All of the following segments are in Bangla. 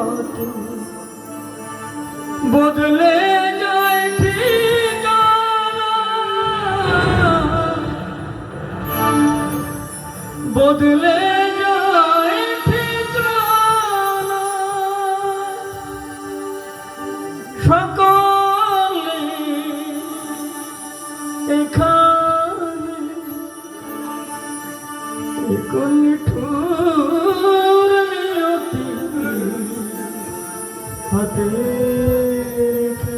ঘটে বদলে যায় ঠিকানা, বদলে যায় ঠিকানা, সকলে এখানে নিঠুর নিয়তি হাতে রেখে।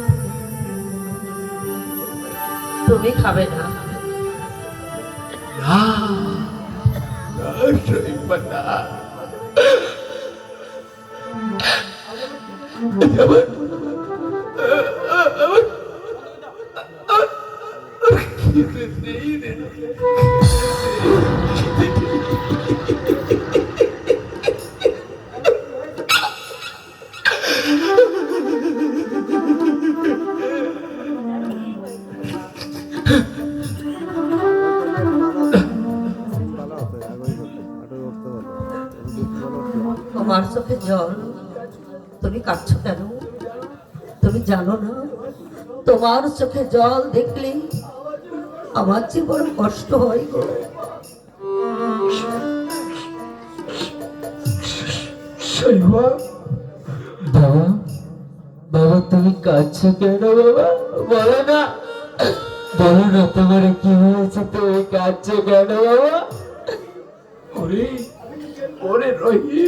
তুমি খাবে না? তোমার চোখে জল, তুমি কাঁদছো কেন? তুমি জানো না তোমার চোখে জল দেখলে আমার যে বড় কষ্ট হয় গো। বাবা, বাবা তুমি কাঁদছো কেন? বাবা বলো না, বলো না তোমার কি হয়েছে, তুমি কাঁদছো কেন বাবা? ওরে ওরে রহি,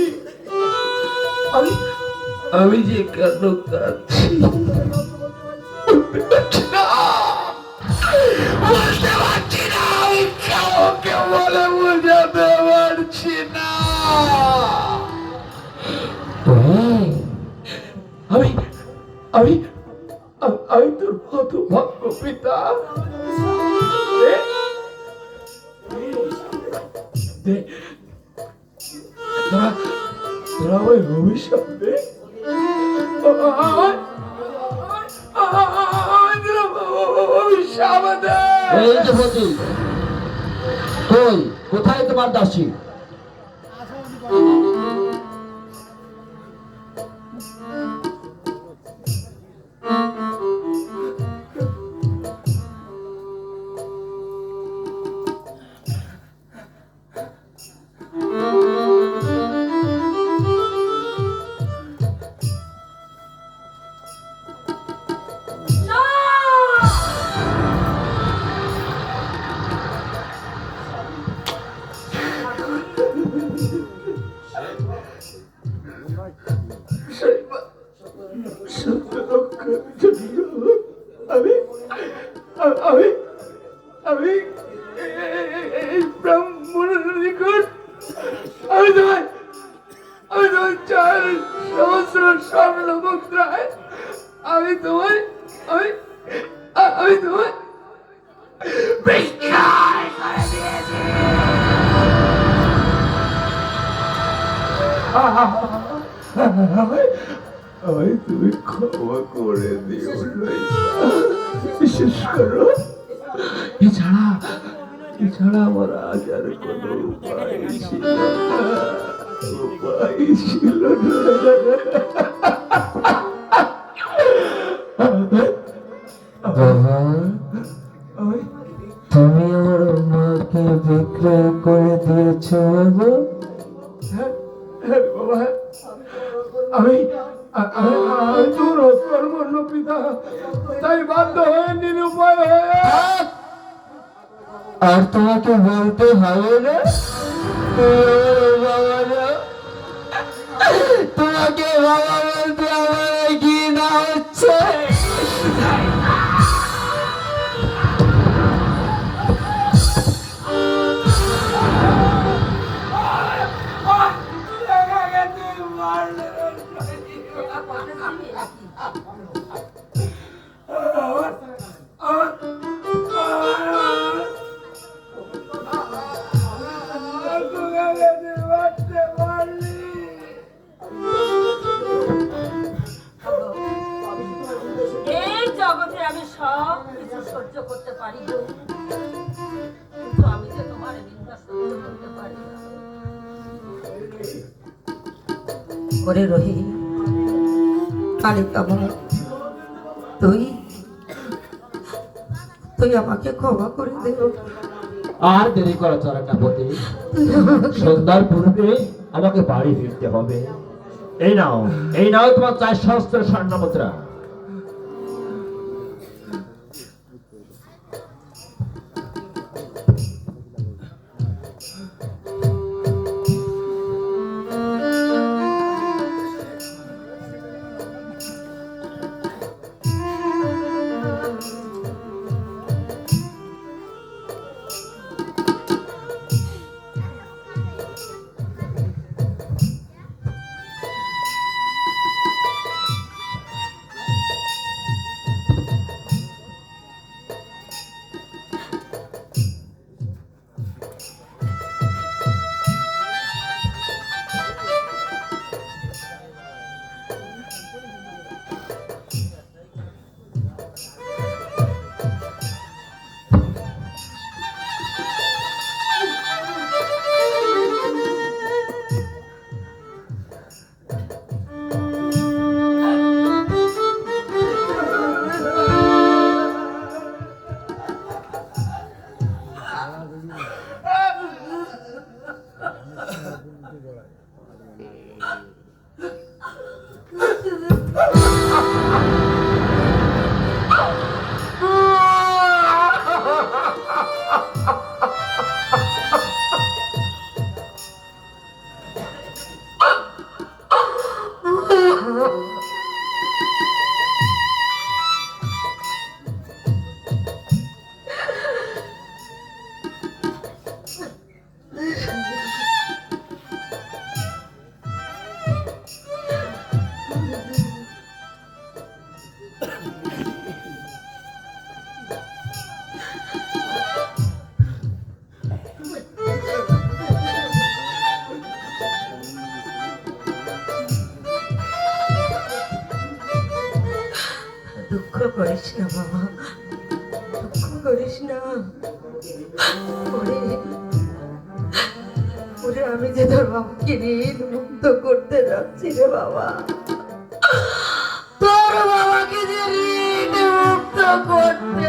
আমি যে কেন কাঁদছি বলতে পারছি না, বলতে পারছি না, আমি কাউকে বলে বোঝাতে পারছি না। আমি আমি আমি তোর কত ভাগ্য পিতা। তোরা ওই ভবিষ্যৎ কোথায় তোমার দাসী? আমি আমি আমি ব্রাহ্মণের নিকট আমি তোমায় 4 সহস্র স্বর্ণ মুদ্রায় আমি তোমায় আমি তোমায় বিক্রয় করে দিয়েছি। আমায় তুমি ক্ষমা করে দিও, বিশেষ করো। এছাড়া আমার আজ আর কোনো উপায় ছিল তুমি আমার মাকে বিক্রয় করে দিয়েছ বাবা? বাবা, আমি তোর কর্মণ্য পিতা, তাই বাধ্য হয়ে নিরুপায় হয়ে। আর তোমাকে বলতে হবে না, তোমাকে বাবা বলতে আমার কি না হচ্ছে। সহ্য করতে পারি, কিন্তু আমি যে তোমার নিন্দা সহ্য করতে পারি না। ওরে রহি, কালিকা মা, তুই তুই আমাকে ক্ষমা করে দেব। আর দেরি করা চলে না পতি, তুই আমাকে সন্ধ্যার পূর্বে আমাকে বাড়ি ফিরতে হবে। এই নাও তোমার 4 সহস্র স্বর্ণ মুদ্রা। দুঃখ করিস না বাবা, দুঃখ করিস না। ওরে ওরে, আমি যে তোর বাবাকে ঋণ মুক্ত করতে যাচ্ছি রে বাবা, তোর বাবাকে যে ঋণ মুক্ত করতে